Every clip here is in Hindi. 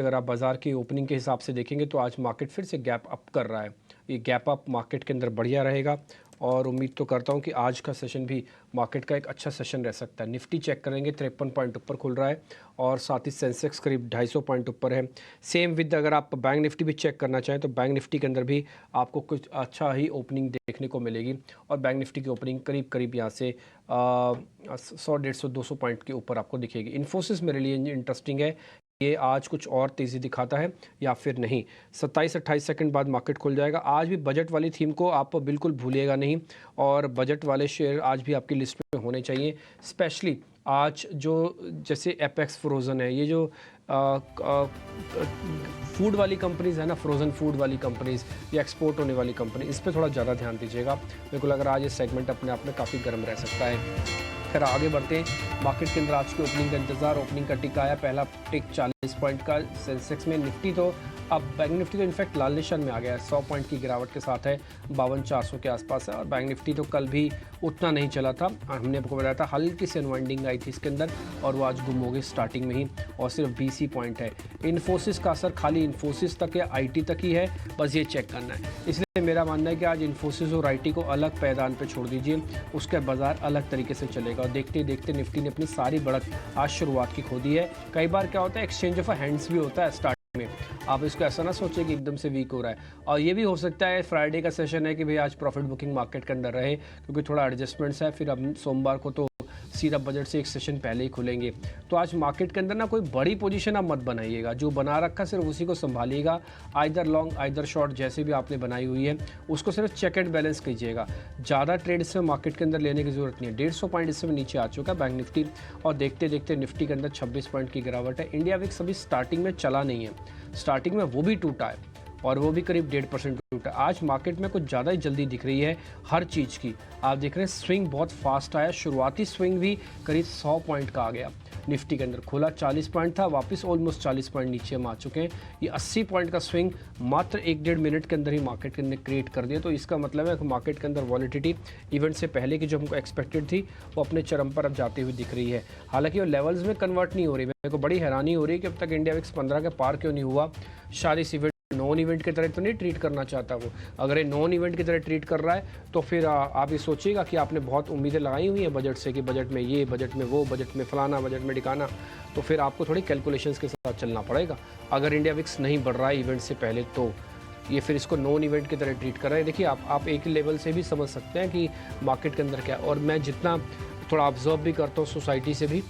अगर आप बाज़ार की ओपनिंग के हिसाब से देखेंगे तो आज मार्केट फिर से गैप अप कर रहा है। ये गैप अप मार्केट के अंदर बढ़िया रहेगा और उम्मीद तो करता हूँ कि आज का सेशन भी मार्केट का एक अच्छा सेशन रह सकता है। निफ्टी चेक करेंगे 53 पॉइंट ऊपर खुल रहा है और साथ ही सेंसेक्स करीब 250 पॉइंट ऊपर है। सेम विद अगर आप बैंक निफ्टी भी चेक करना चाहें तो बैंक निफ्टी के अंदर भी आपको कुछ अच्छा ही ओपनिंग देखने को मिलेगी और बैंक निफ्टी की ओपनिंग करीब करीब यहाँ से 100 150 200 पॉइंट के ऊपर आपको दिखेगी। इन्फोसिस मेरे लिए इंटरेस्टिंग है, ये आज कुछ और तेज़ी दिखाता है या फिर नहीं। 27-28 सेकंड बाद मार्केट खुल जाएगा। आज भी बजट वाली थीम को आप बिल्कुल भूलिएगा नहीं और बजट वाले शेयर आज भी आपकी लिस्ट में होने चाहिए। स्पेशली आज जो जैसे एपेक्स फ्रोज़न है, ये जो फूड वाली कंपनीज़ है ना, फ्रोज़न फूड वाली कंपनीज़ या एक्सपोर्ट होने वाली कंपनी, इस पर थोड़ा ज़्यादा ध्यान दीजिएगा। मेरे को लग रहा है आज ये सेगमेंट अपने आप में काफ़ी गर्म रह सकता है। फिर आगे बढ़ते हैं। मार्केट के अंदर आज की ओपनिंग का इंतजार, ओपनिंग का टिक आया, पहला टिक 40 पॉइंट का सेंसेक्स में। निफ्टी तो अब बैंक निफ्टी तो इनफैक्ट लाल निशान में आ गया है, 100 पॉइंट की गिरावट के साथ है, 52,400 के आसपास है। और बैंक निफ्टी तो कल भी उतना नहीं चला था, हमने आपको बताया था हल्की सी अनवाइंडिंग आई थी इसके अंदर और वो आज गुम हो गई स्टार्टिंग में ही और सिर्फ 20 ही पॉइंट है। इन्फोसिस का असर खाली इन्फोसिस तक या IT तक ही है, बस ये चेक करना है। इसलिए मेरा मानना है कि आज इन्फोसिस और IT को अलग पैदान पे छोड़ दीजिए, उसके बाजार अलग तरीके से चलेगा। और देखते देखते निफ्टी ने अपनी सारी बढ़त आज शुरुआत की खो दी है। कई बार क्या होता है, एक्सचेंज ऑफ हैंड्स भी होता है स्टार्ट में, आप इसको ऐसा ना सोचें कि एकदम से वीक हो रहा है। और ये भी हो सकता है फ्राइडे का सेशन है कि भाई आज प्रॉफिट बुकिंग मार्केट के अंदर रहे, क्योंकि थोड़ा एडजस्टमेंट्स है। फिर अब सोमवार को तो सीधा बजट से एक सेशन पहले ही खुलेंगे। तो आज मार्केट के अंदर ना कोई बड़ी पोजीशन आप मत बनाइएगा, जो बना रखा सिर्फ उसी को संभालिएगा। आइदर लॉन्ग आइदर शॉर्ट जैसे भी आपने बनाई हुई है उसको सिर्फ चेक एंड बैलेंस कीजिएगा। ज़्यादा ट्रेड इसमें मार्केट के अंदर लेने की ज़रूरत नहीं है। 150 पॉइंट इसमें नीचे आ चुका है बैंक निफ्टी और देखते देखते निफ्टी के अंदर 26 पॉइंट की गिरावट है। इंडिया विक्स अभी स्टार्टिंग में चला नहीं है, स्टार्टिंग में वो भी टूटा है और वो भी करीब 1.5% टूटा। आज मार्केट में कुछ ज़्यादा ही जल्दी दिख रही है हर चीज़ की। आप देख रहे हैं स्विंग बहुत फास्ट आया, शुरुआती स्विंग भी करीब 100 पॉइंट का आ गया। निफ्टी के अंदर खुला 40 पॉइंट था, वापस ऑलमोस्ट 40 पॉइंट नीचे हम आ चुके हैं। ये 80 पॉइंट का स्विंग मात्र 1-1.5 मिनट के अंदर ही मार्केट के अंदर क्रिएट कर दिया। तो इसका मतलब है कि मार्केट के अंदर वॉलिटिटी इवेंट से पहले की जो हमको एक्सपेक्टेड थी वो अपने चरम पर अब जाती हुई दिख रही है। हालांकि वो लेवल्स में कन्वर्ट नहीं हो रही। मेरे को बड़ी हैरानी हो रही है कि अब तक इंडिया विक्स 15 के पार क्यों नहीं हुआ। शायद इस इवेंट नॉन इवेंट की तरह तो नहीं ट्रीट करना चाहता वो। अगर ये नॉन इवेंट की तरह ट्रीट कर रहा है तो फिर आप ये सोचिएगा कि आपने बहुत उम्मीदें लगाई हुई हैं बजट से, कि बजट में ये, बजट में वो, बजट में फलाना, बजट में ढिकाना, तो फिर आपको थोड़ी कैलकुलेशंस के साथ चलना पड़ेगा। अगर इंडिया विक्स नहीं बढ़ रहा है इवेंट से पहले तो ये फिर इसको नॉन इवेंट की तरह ट्रीट कर रहा है। देखिए आप एक लेवल से भी समझ सकते हैं कि मार्केट के अंदर क्या। और मैं जितना थोड़ा ऑब्जर्व भी करता हूँ सोसाइटी से भी,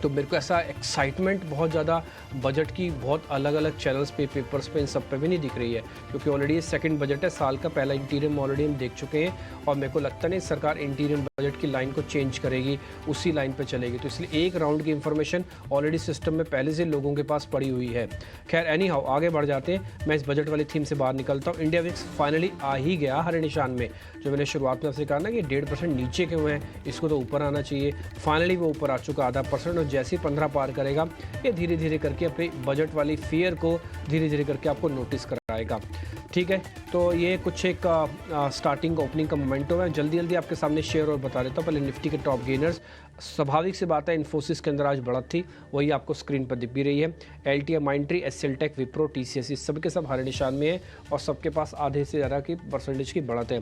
तो मेरे को ऐसा एक्साइटमेंट बहुत ज़्यादा बजट की बहुत अलग अलग चैनल्स पे, पेपर्स पे, इन सब पे भी नहीं दिख रही है, क्योंकि ऑलरेडी ये सेकंड बजट है। साल का पहला इंटीरियम ऑलरेडी हम देख चुके हैं और मेरे को लगता नहीं सरकार इंटीरियम बजट की लाइन को चेंज करेगी, उसी लाइन पे चलेगी। तो इसलिए एक राउंड की इन्फॉर्मेशन ऑलरेडी सिस्टम में पहले से लोगों के पास पड़ी हुई है। खैर एनी हाउ आगे बढ़ जाते हैं। मैं इस बजट वाली थीम से बाहर निकलता हूँ। इंडिया विक्स फाइनली आ ही गया हरे निशान में। जो मैंने शुरुआत में आपसे कहा ना कि 1.5% नीचे क्यों है, इसको तो ऊपर आना चाहिए। फाइनली वो ऊपर आ चुका ½ और जैसे ही 15 पार करेगा ये धीरे धीरे करके अपनी बजट वाली फियर को धीरे धीरे करके आपको नोटिस कराएगा। ठीक है, तो ये कुछ एक स्टार्टिंग ओपनिंग का मोमेंटम है। जल्दी जल्दी आपके सामने शेयर और बता देता हूँ। पहले निफ्टी के टॉप गेनर्स, स्वाभाविक सी बात है इन्फोसिस के अंदर आज बढ़त थी, वही आपको स्क्रीन पर दिख भी रही है। LTI, Mindtree, SL tech, Wipro, TCS, इस सबके सब हरे निशान में है और सबके पास आधे से ज़्यादा की परसेंटेज की बढ़त है।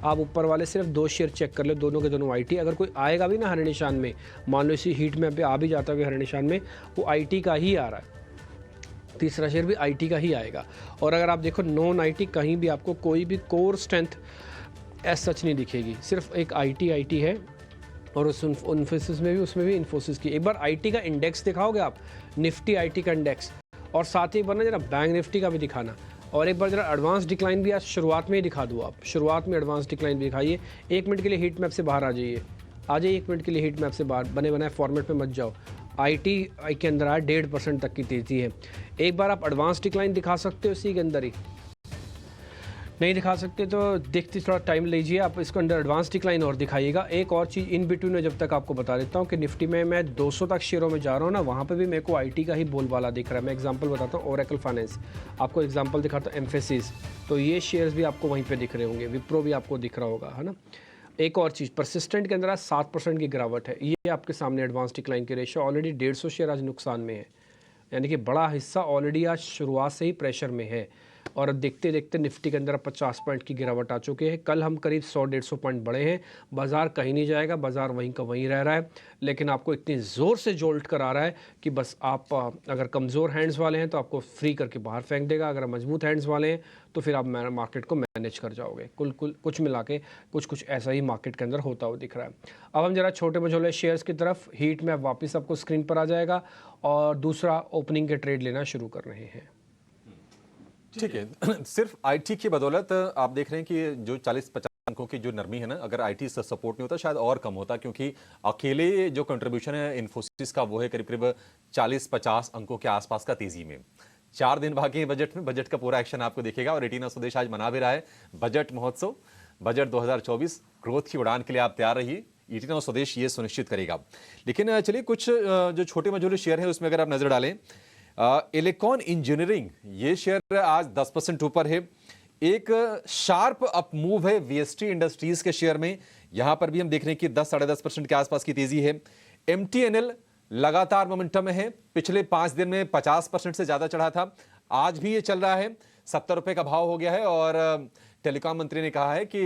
आप ऊपर वाले सिर्फ 2 शेयर चेक कर लो, दोनों के दोनों IT। अगर कोई आएगा भी ना हरे निशान में, मान लो इसी हीट मैप पे आ भी जाता है हरे निशान में, वो IT का ही आ रहा है। तीसरा शेयर भी IT का ही आएगा। और अगर आप देखो नॉन IT कहीं भी आपको कोई भी कोर स्ट्रेंथ एज सच नहीं दिखेगी, सिर्फ एक IT है। और उस इन्फोसिस में भी, उसमें भी इन्फोसिस की। एक बार IT का इंडेक्स दिखाओगे आप, निफ्टी IT का इंडेक्स, और साथ ही एक बार ना जरा बैंक निफ्टी का भी दिखाना, और एक बार जरा एडवांस डिक्लाइन भी आज शुरुआत में ही दिखा दूँ। आप शुरुआत में एडवांस डिक्लाइन भी दिखाइए। 1 मिनट के लिए हीट मैप से बाहर आ जाइए, 1 मिनट के लिए हीट मैप से बाहर, बने बनाए फॉर्मेट पे मत जाओ। IT के अंदर आया 1.5% तक की तेज़ी है। एक बार आप एडवांस डिक्लाइन दिखा सकते हो इसी के अंदर ही, नहीं दिखा सकते तो देखते थोड़ा टाइम लीजिए, आप इसको अंडर एडवांस डिक्लाइन और दिखाइएगा। एक और चीज़ इन बिटवीन में जब तक आपको बता देता हूँ कि निफ्टी में मैं 200 तक शेयरों में जा रहा हूँ ना, वहाँ पे भी मेरे को IT का ही बोलबाला दिख रहा है। मैं एग्जांपल बताता हूँ, ओरेकल फाइनेंस, आपको एग्जांपल दिखाता हूँ, एम्फेसिस, तो ये शेयर्स भी आपको वहीं पर दिख रहे होंगे, विप्रो भी आपको दिख रहा होगा, है ना। एक और चीज़, परसिस्टेंट के अंदर आज 7% की गिरावट है। ये आपके सामने एडवांस डिक्लाइन की रेशियो, ऑलरेडी 150 शेयर आज नुकसान में है। यानी कि बड़ा हिस्सा ऑलरेडी आज शुरुआत से ही प्रेशर में है। और अब देखते देखते निफ्टी के अंदर 50 पॉइंट की गिरावट आ चुकी है। कल हम करीब 100-150 पॉइंट बढ़े हैं। बाज़ार कहीं नहीं जाएगा, बाज़ार वहीं का वहीं रह रहा है, लेकिन आपको इतनी ज़ोर से जोल्ट करा रहा है कि बस आप अगर कमज़ोर हैंड्स वाले हैं तो आपको फ्री करके बाहर फेंक देगा, अगर मजबूत हैंड्स वाले हैं तो फिर आप मार्केट को मैनेज कर जाओगे। कुछ मिला के कुछ ऐसा ही मार्केट के अंदर होता हुआ दिख रहा है। अब हम जरा छोटे मझोले शेयर्स की तरफ, हीट में वापस आपको स्क्रीन पर आ जाएगा और दूसरा ओपनिंग के ट्रेड लेना शुरू कर रहे हैं। ठीक है। सिर्फ आईटी की बदौलत आप देख रहे हैं कि जो 40-50 अंकों की जो नरमी है ना, अगर आईटी से सपोर्ट नहीं होता शायद और कम होता, क्योंकि अकेले जो कंट्रीब्यूशन है इन्फोसिस का वो है करीब करीब 40-50 अंकों के आसपास का तेजी में। 4 दिन बाकी हैं बजट में, बजट का पूरा एक्शन आपको दिखेगा और रेटिना स्वदेश आज मना भी रहा है बजट महोत्सव। बजट 2024 ग्रोथ की उड़ान के लिए आप तैयार रहिए, रेटिना स्वदेश ये सुनिश्चित करेगा। लेकिन चलिए कुछ जो छोटे मझोले शेयर है उसमें अगर आप नजर डालें, इलेक्ट्रॉन इंजीनियरिंग ये शेयर आज 10% ऊपर है। एक शार्प अप मूव है वीएसटी इंडस्ट्रीज के शेयर में, यहां पर भी हम देख रहे हैं कि 10-10.5% के आसपास की तेजी है। एमटीएनएल लगातार मोमेंटम में है, पिछले 5 दिन में 50% से ज्यादा चढ़ा था, आज भी ये चल रहा है, 70 रुपए का भाव हो गया है। और टेलीकॉम मंत्री ने कहा है कि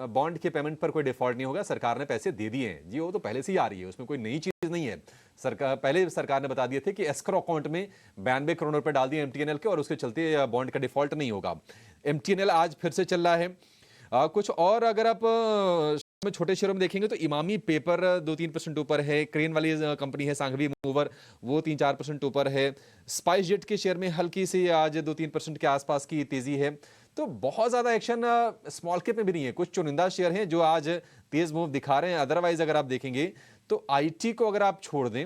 बॉन्ड के पेमेंट पर कोई डिफॉल्ट नहीं होगा, सरकार ने पैसे दे दिए हैं जी, वो तो पहले से ही आ रही है, उसमें कोई नई चीज नहीं है। पहले सरकार ने बता दिए थे कि एस्क्रो अकाउंट में 92 करोड़ रुपए डाल दिए एमटीएनएल के और उसके चलते बॉन्ड का डिफॉल्ट नहीं होगा। एमटीएनएल आज फिर से चल रहा है। कुछ और अगर आप छोटे शेयरों में देखेंगे तो इमामी पेपर 2-3% ऊपर है, क्रेन वाली कंपनी है सांघवी मूवर वो 3-4% ऊपर है। स्पाइस जेट के शेयर में हल्की सी आज 2-3% के आसपास की तेजी है। तो बहुत ज्यादा एक्शन स्मॉल कैप में भी नहीं है, कुछ चुनिंदा शेयर हैं जो आज तेज मूव दिखा रहे हैं। अदरवाइज अगर आप देखेंगे तो आईटी को अगर आप छोड़ दें,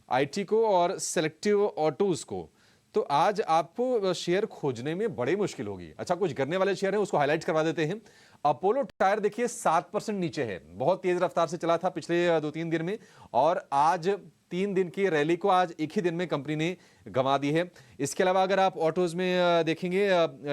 आईटी को और सेलेक्टिव ऑटोज को, तो आज आपको शेयर खोजने में बड़ी मुश्किल होगी। अच्छा, कुछ गिरने वाले शेयर हैं उसको हाईलाइट करवा देते हैं। अपोलो टायर देखिए 7% नीचे है, बहुत तेज रफ्तार से चला था पिछले 2-3 दिन में और आज 3 दिन की रैली को आज एक ही दिन में कंपनी ने गंवा दी है। इसके अलावा अगर आप ऑटोज में देखेंगे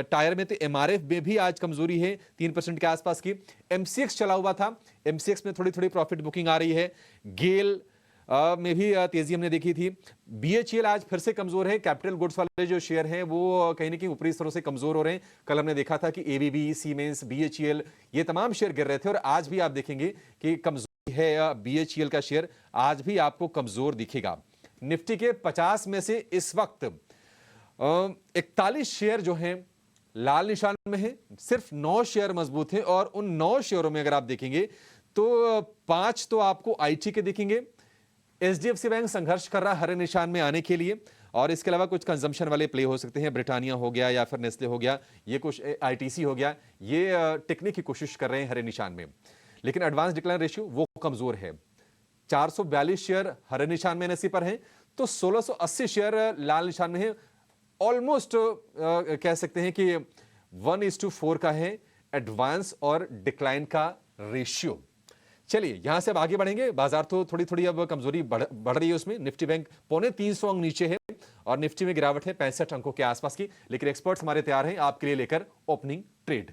टायर में तो एमआरएफ में भी आज कमजोरी है 3% के आसपास की। एमसीएक्स चला हुआ था, एमसीएक्स में थोड़ी थोड़ी प्रॉफिट बुकिंग आ रही है। गेल में भी तेजी हमने देखी थी। बीएचईएल आज फिर से कमजोर है, कैपिटल गुड्स वाले जो शेयर हैं वो कहीं ना कहीं ऊपरी स्तरों से कमजोर हो रहे हैं। कल हमने देखा था कि एबीबी, सीमेंस, बीएचईएल ये तमाम शेयर गिर रहे थे और आज भी आप देखेंगे कि कमजोरी है बीएचईएल का शेयर, आज भी आपको कमजोर दिखेगा। निफ्टी के 50 में से इस वक्त 41 शेयर जो हैं लाल निशान में है, सिर्फ 9 शेयर मजबूत हैं और उन 9 शेयरों में अगर आप देखेंगे तो 5 तो आपको आईटी के दिखेंगे। एचडीएफसी बैंक संघर्ष कर रहा है हरे निशान में आने के लिए और इसके अलावा कुछ कंजम्पशन वाले प्ले हो सकते हैं, ब्रिटानिया हो गया या फिर नेस्ले हो गया, ये कुछ आईटीसी हो गया, ये टिकने की कोशिश कर रहे हैं हरे निशान में। लेकिन एडवांस डिक्लाइन रेशियो वो कमजोर है, 442 शेयर हरे निशान में एनएसई पर हैं तो 1680 शेयर लाल निशान में है। ऑलमोस्ट कह सकते हैं कि 1:4 का है एडवांस और डिक्लाइन का रेशियो। चलिए यहां से अब आगे बढ़ेंगे। बाजार तो थोड़ी थोड़ी अब कमजोरी बढ़ रही है उसमें। निफ्टी बैंक 325 अंक नीचे है और निफ्टी में गिरावट है 65 अंकों के आसपास की। लेकिन एक्सपर्ट्स हमारे तैयार हैं आपके लिए लेकर ओपनिंग ट्रेड।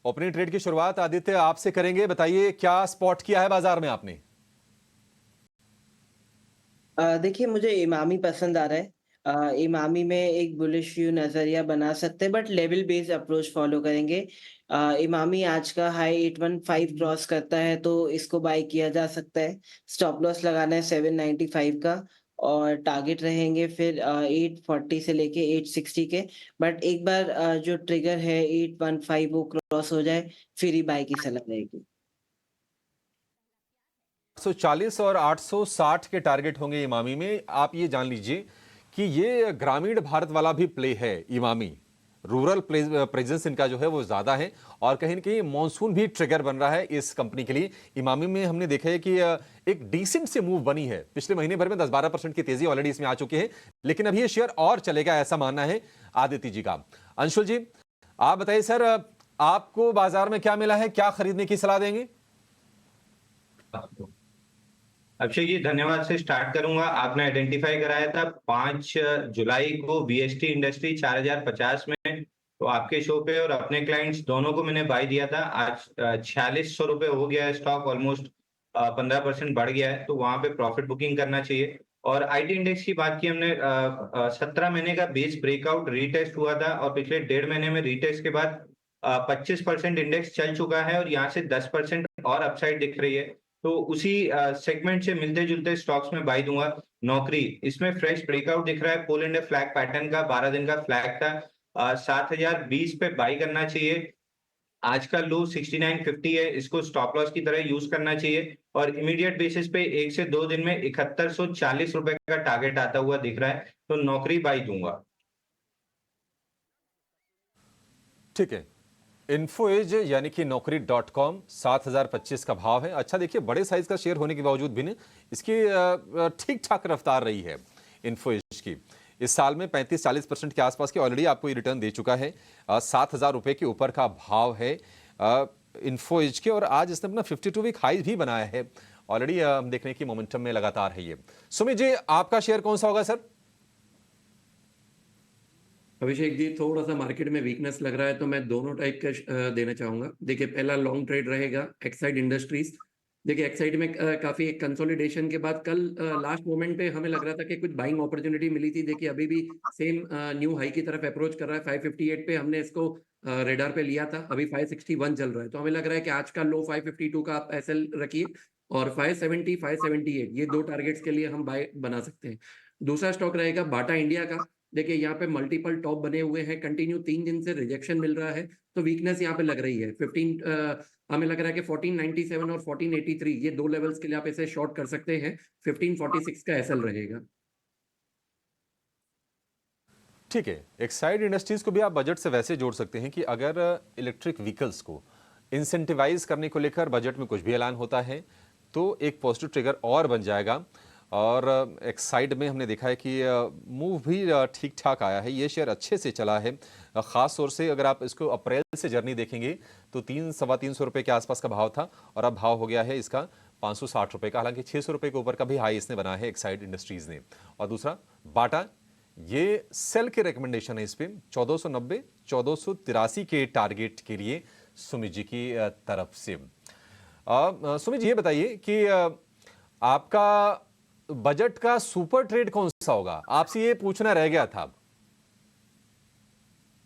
ओपनिंग ट्रेड की शुरुआत आदित्य आपसे करेंगे, बताइए क्या स्पॉट किया है बाजार में आपने? देखिए मुझे इमामी पसंद आ रहा है। इमामी में एक बुलिश व्यू नजरिया बना सकते हैं but level based approach follow करेंगे। इमामी आज का हाई 815 क्रॉस करता है तो इसको बाय किया जा सकता है। स्टॉप लॉस लगाना है 795 का और टारगेट रहेंगे फिर 840 से लेके 860 के। बट एक बार जो ट्रिगर है 815 वो क्रॉस हो जाए फिर ही बाय की सलाह रहेगी। 840 और 860 के टारगेट होंगे इमामी में। आप ये जान लीजिए कि ये ग्रामीण भारत वाला भी प्ले है इमामी, रूरल प्रेजेंस इनका जो है वो ज्यादा है और कहीं ना कहीं मॉनसून भी ट्रिगर बन रहा है इस कंपनी के लिए। इमामी में हमने देखा है कि एक डिसेंट से मूव बनी है, पिछले महीने भर में 10-12% की तेजी ऑलरेडी इसमें आ चुकी है, लेकिन अभी ये शेयर और चलेगा ऐसा मानना है आदित्य जी का। अंशुल जी आप बताइए सर, आपको बाजार में क्या मिला है, क्या खरीदने की सलाह देंगे? अभिषेक जी धन्यवाद से स्टार्ट करूंगा। आपने आइडेंटिफाई कराया था 5 जुलाई को वीएसटी इंडस्ट्री 4050 में, तो आपके शो पे और अपने क्लाइंट्स दोनों को मैंने बाय दिया था। आज 4600 रुपए हो गया है स्टॉक, ऑलमोस्ट 15% बढ़ गया है, तो वहां पे प्रॉफिट बुकिंग करना चाहिए। और आईटी इंडेक्स की बात की हमने, 17 महीने का बेस ब्रेकआउट रीटेस्ट हुआ था और पिछले 1.5 महीने में रीटेस्ट के बाद 25% इंडेक्स चल चुका है और यहाँ से 10% और अपसाइड दिख रही है। तो उसी सेगमेंट से मिलते जुलते स्टॉक्स में बाय दूंगा। नौकरी, इसमें फ्रेश ब्रेकआउट दिख रहा है, पोल इंडिया फ्लैग पैटर्न का 12 दिन का फ्लैग था। 7020 पे बाय करना चाहिए। आज का लो 6950 है, इसको स्टॉप लॉस की तरह यूज करना चाहिए और इमीडिएट बेसिस पे 1 से 2 दिन में 7140 रुपए का टारगेट आता हुआ दिख रहा है, तो नौकरी बाय दूंगा। ठीक है। इन्फोएज यानी कि नौकरी.com 7025 का भाव है। अच्छा देखिए, बड़े साइज का शेयर होने के बावजूद भी इसकी ठीक ठाक रफ्तार रही है इन्फोएज की। इस साल में 35-40% के आसपास की ऑलरेडी आपको ये रिटर्न दे चुका है। 7,000 रुपए के ऊपर का भाव है इन्फोएज के, और आज इसने अपना 52 वीक हाई भी बनाया है ऑलरेडी। हम देख रहे हैं कि मोमेंटम में लगातार है ये। सुमित जी, आपका शेयर कौन सा होगा सर? अभिषेक जी, थोड़ा सा मार्केट में वीकनेस लग रहा है, तो मैं दोनों टाइप का देना चाहूंगा। देखिए, पहला लॉन्ग ट्रेड रहेगा एक्साइड इंडस्ट्रीज। देखिए, एक्साइड में काफी एक कंसोलिडेशन के बाद कल लास्ट मोमेंट पे हमें लग रहा था कि कुछ बाइंग अपॉर्चुनिटी मिली थी। देखिए, अभी भी सेम न्यू हाई की तरफ अप्रोच कर रहा है। 558 पे हमने इसको रेडार पे लिया था, अभी 561 चल रहा है, तो हमें लग रहा है कि आज का लो 552 का आप एसएल रखिए और 570 578 ये दो टारगेट्स के लिए हम बाय बना सकते हैं। दूसरा स्टॉक रहेगा बाटा इंडिया का। देखिए, यहाँ पे मल्टीपल टॉप बने हुए हैं, कंटिन्यू 3 दिन से रिजेक्शन मिल रहा है, तो वीकनेस यहाँ पे लग रही है। 15 हमें लग रहा है कि 1497 और 1483 ये दो लेवल्स के लिए आप इसे शॉर्ट कर सकते हैं। 1546 का एसएल रहेगा। ठीक है। एक्साइड इंडस्ट्रीज को भी आप बजट से वैसे जोड़ सकते हैं कि अगर इलेक्ट्रिक व्हीकल्स को इंसेंटिवाइज करने को लेकर बजट में कुछ भी ऐलान होता है तो एक पॉजिटिव ट्रिगर और बन जाएगा। और एक्साइड में हमने देखा है कि मूव भी ठीक ठाक आया है, ये शेयर अच्छे से चला है। ख़ास तौर से अगर आप इसको अप्रैल से जर्नी देखेंगे तो 300-325 रुपये के आसपास का भाव था और अब भाव हो गया है इसका 560 रुपये का। हालांकि 600 रुपये के ऊपर का भी हाई इसने बना है एक्साइड इंडस्ट्रीज़ ने। और दूसरा बाटा, ये सेल के रिकमेंडेशन है इस पर 1490 1483 के टारगेट के लिए सुमित जी की तरफ से। सुमित जी, ये बताइए कि आपका बजट का सुपर ट्रेड कौन सा होगा? आपसे ये पूछना रह गया था।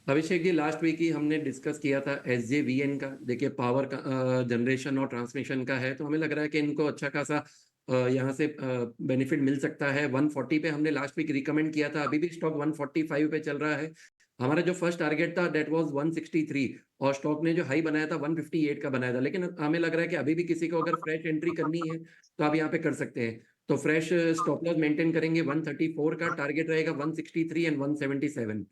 अभिषेक जी, लास्ट वीक ही हमने डिस्कस किया था SJVN का। देखिए, पावर का जनरेशन और ट्रांसमिशन का है, तो हमें लग रहा है कि इनको अच्छा खासा यहाँ से बेनिफिट मिल सकता है। 140 पे हमने लास्ट वीक रिकमेंड किया था, अभी भी स्टॉक 145 पे चल रहा है। हमारा जो फर्स्ट टारगेट था डेट वाज 163 और स्टॉक ने जो हाई बनाया था 158 का बनाया था। लेकिन हमें लग रहा है कि अभी भी किसी को अगर फ्रेश एंट्री करनी है तो आप यहाँ पे कर सकते हैं। तो फ्रेश स्टॉप लॉस मेंटेन करेंगे। 134 का टारगेट रहेगा, 163 एंड 177।